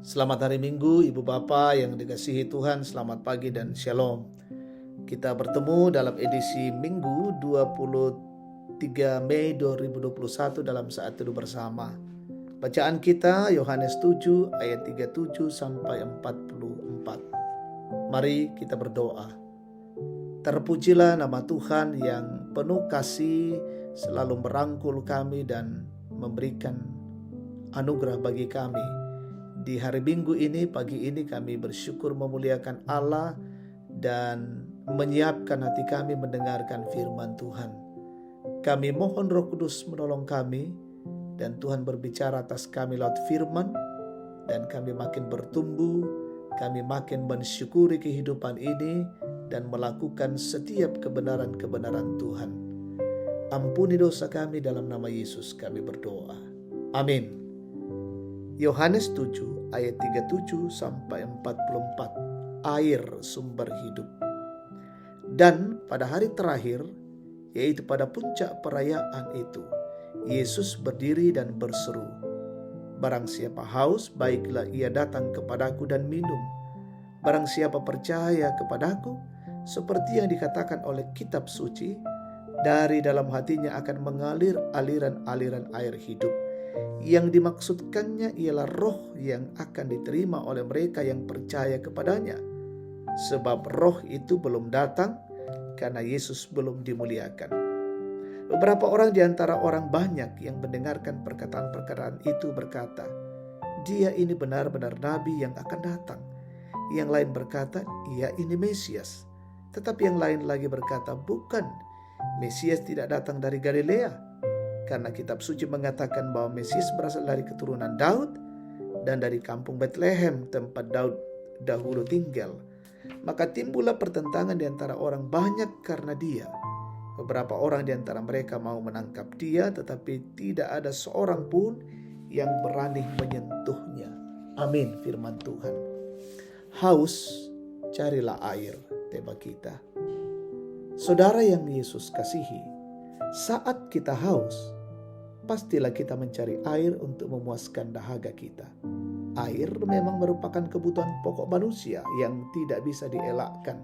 Selamat hari Minggu, Ibu Bapak yang dikasihi Tuhan, selamat pagi dan shalom. Kita bertemu dalam edisi Minggu 23 Mei 2021 dalam saat teduh bersama. Bacaan kita Yohanes 7 ayat 37 sampai 44. Mari kita berdoa. Terpujilah nama Tuhan yang penuh kasih, selalu merangkul kami dan memberikan anugerah bagi kami. Di hari Minggu ini, pagi ini kami bersyukur memuliakan Allah dan menyiapkan hati kami mendengarkan firman Tuhan. Kami mohon Roh Kudus menolong kami dan Tuhan berbicara atas kami lewat firman, dan kami makin bertumbuh, kami makin mensyukuri kehidupan ini dan melakukan setiap kebenaran-kebenaran Tuhan. Ampuni dosa kami dalam nama Yesus kami berdoa. Amin. Yohanes 7 ayat 37 sampai 44. Air sumber hidup. Dan pada hari terakhir, yaitu pada puncak perayaan itu, Yesus berdiri dan berseru, "Barang siapa haus, baiklah ia datang kepadaku dan minum. Barang siapa percaya kepadaku, seperti yang dikatakan oleh kitab suci, dari dalam hatinya akan mengalir aliran-aliran air hidup." Yang dimaksudkannya ialah roh yang akan diterima oleh mereka yang percaya kepadanya. Sebab roh itu belum datang karena Yesus belum dimuliakan. Beberapa orang di antara orang banyak yang mendengarkan perkataan-perkataan itu berkata, "Dia ini benar-benar nabi yang akan datang." Yang lain berkata, "Ia ini Mesias." Tetapi yang lain lagi berkata, "Bukan, Mesias tidak datang dari Galilea. Karena kitab suci mengatakan bahwa Mesias berasal dari keturunan Daud dan dari kampung Bethlehem, tempat Daud dahulu tinggal." Maka timbullah pertentangan di antara orang banyak karena dia. Beberapa orang di antara mereka mau menangkap dia, tetapi tidak ada seorang pun yang berani menyentuhnya. Amin, firman Tuhan. Haus, carilah air, tema kita. Saudara yang Yesus kasihi, saat kita haus, pastilah kita mencari air untuk memuaskan dahaga kita. Air memang merupakan kebutuhan pokok manusia yang tidak bisa dielakkan.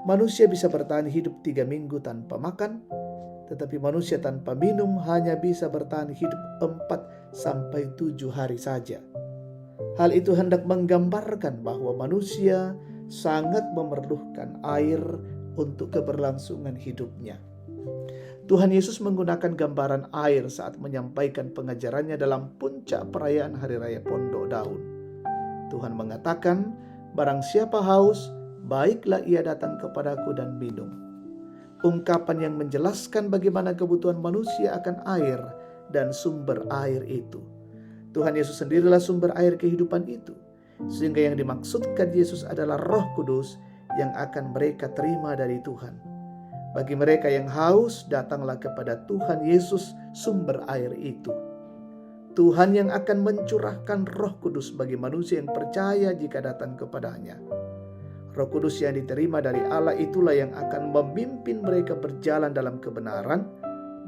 Manusia bisa bertahan hidup 3 minggu tanpa makan, tetapi manusia tanpa minum hanya bisa bertahan hidup 4-7 hari saja. Hal itu hendak menggambarkan bahwa manusia sangat memerlukan air untuk keberlangsungan hidupnya. Tuhan Yesus menggunakan gambaran air saat menyampaikan pengajarannya dalam puncak perayaan Hari Raya Pondok Daun. Tuhan mengatakan, "Barang siapa haus, baiklah ia datang kepadaku dan minum." Ungkapan yang menjelaskan bagaimana kebutuhan manusia akan air dan sumber air itu. Tuhan Yesus sendirilah sumber air kehidupan itu. Sehingga yang dimaksudkan Yesus adalah Roh Kudus yang akan mereka terima dari Tuhan. Bagi mereka yang haus, datanglah kepada Tuhan Yesus, sumber air itu. Tuhan yang akan mencurahkan Roh Kudus bagi manusia yang percaya jika datang kepadanya. Roh Kudus yang diterima dari Allah itulah yang akan memimpin mereka berjalan dalam kebenaran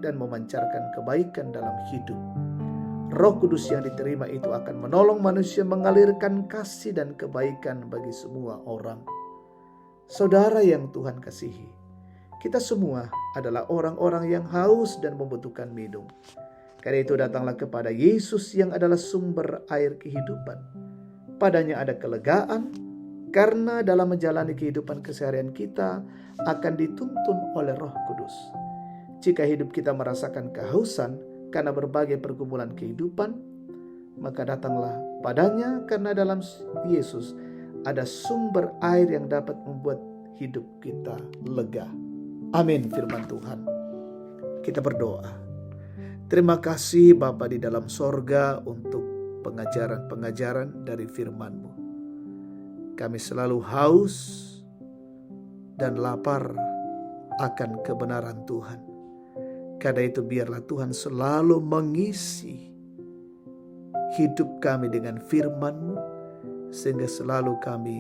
dan memancarkan kebaikan dalam hidup. Roh Kudus yang diterima itu akan menolong manusia mengalirkan kasih dan kebaikan bagi semua orang. Saudara yang Tuhan kasihi, kita semua adalah orang-orang yang haus dan membutuhkan minum. Karena itu datanglah kepada Yesus yang adalah sumber air kehidupan. Padanya ada kelegaan, karena dalam menjalani kehidupan keseharian kita akan dituntun oleh Roh Kudus. Jika hidup kita merasakan kehausan karena berbagai pergumulan kehidupan, maka datanglah padanya, karena dalam Yesus ada sumber air yang dapat membuat hidup kita lega. Amin, firman Tuhan. Kita berdoa. Terima kasih Bapa di dalam sorga untuk pengajaran-pengajaran dari firman-Mu. Kami selalu haus dan lapar akan kebenaran Tuhan. Karena itu biarlah Tuhan selalu mengisi hidup kami dengan firman-Mu, sehingga selalu kami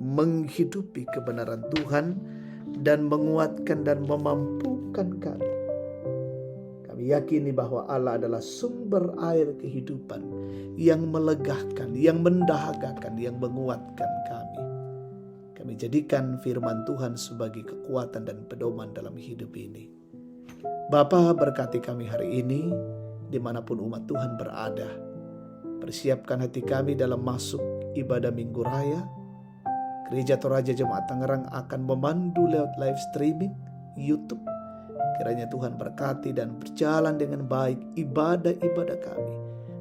menghidupi kebenaran Tuhan dan menguatkan dan memampukan kami Kami yakini bahwa Allah adalah sumber air kehidupan yang melegakan, yang mendahagakan, yang menguatkan kami. Kami jadikan firman Tuhan sebagai kekuatan dan pedoman dalam hidup ini. Bapa, berkati kami hari ini, dimanapun umat Tuhan berada. Persiapkan hati kami dalam masuk ibadah Minggu Raya. Gereja Toraja Jemaat Tangerang akan memandu lewat live streaming YouTube. Kiranya Tuhan berkati dan berjalan dengan baik ibadah-ibadah kami.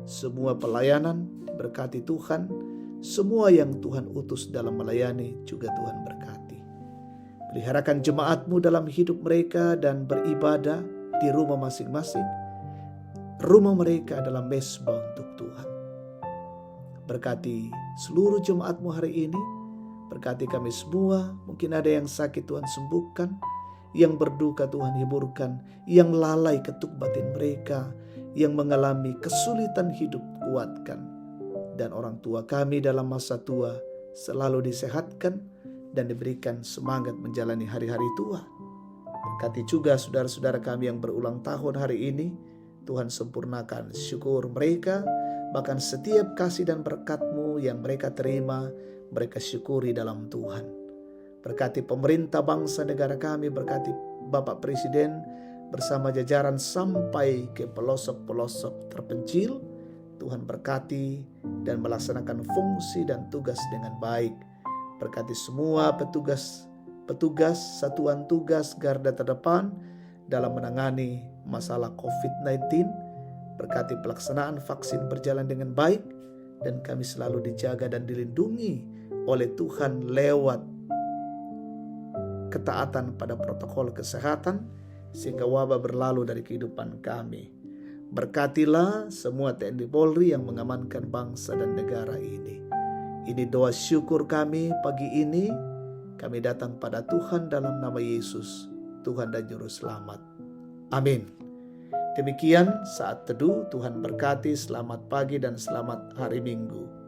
Semua pelayanan berkati Tuhan. Semua yang Tuhan utus dalam melayani juga Tuhan berkati. Peliharakan jemaat-Mu dalam hidup mereka dan beribadah di rumah masing-masing. Rumah mereka adalah mezbah untuk Tuhan. Berkati seluruh jemaat-Mu hari ini. Berkati kami semua. Mungkin ada yang sakit Tuhan sembuhkan. Yang berduka Tuhan hiburkan. Yang lalai ketuk batin mereka. Yang mengalami kesulitan hidup kuatkan. Dan orang tua kami dalam masa tua selalu disehatkan dan diberikan semangat menjalani hari-hari tua. Berkati juga saudara-saudara kami yang berulang tahun hari ini. Tuhan sempurnakan syukur mereka. Bahkan setiap kasih dan berkat-Mu yang mereka terima, mereka syukuri dalam Tuhan. Berkati pemerintah bangsa negara kami, berkati Bapak Presiden bersama jajaran sampai ke pelosok-pelosok terpencil. Tuhan berkati dan melaksanakan fungsi dan tugas dengan baik. Berkati semua petugas, satuan tugas garda terdepan dalam menangani masalah COVID-19. Berkati pelaksanaan vaksin berjalan dengan baik dan kami selalu dijaga dan dilindungi oleh Tuhan lewat ketaatan pada protokol kesehatan sehingga wabah berlalu dari kehidupan kami. Berkatilah semua TNI Polri yang mengamankan bangsa dan negara ini. Ini doa syukur kami pagi ini. Kami datang pada Tuhan dalam nama Yesus, Tuhan dan Juru Selamat. Amin. Demikian saat teduh, Tuhan berkati, selamat pagi dan selamat hari Minggu.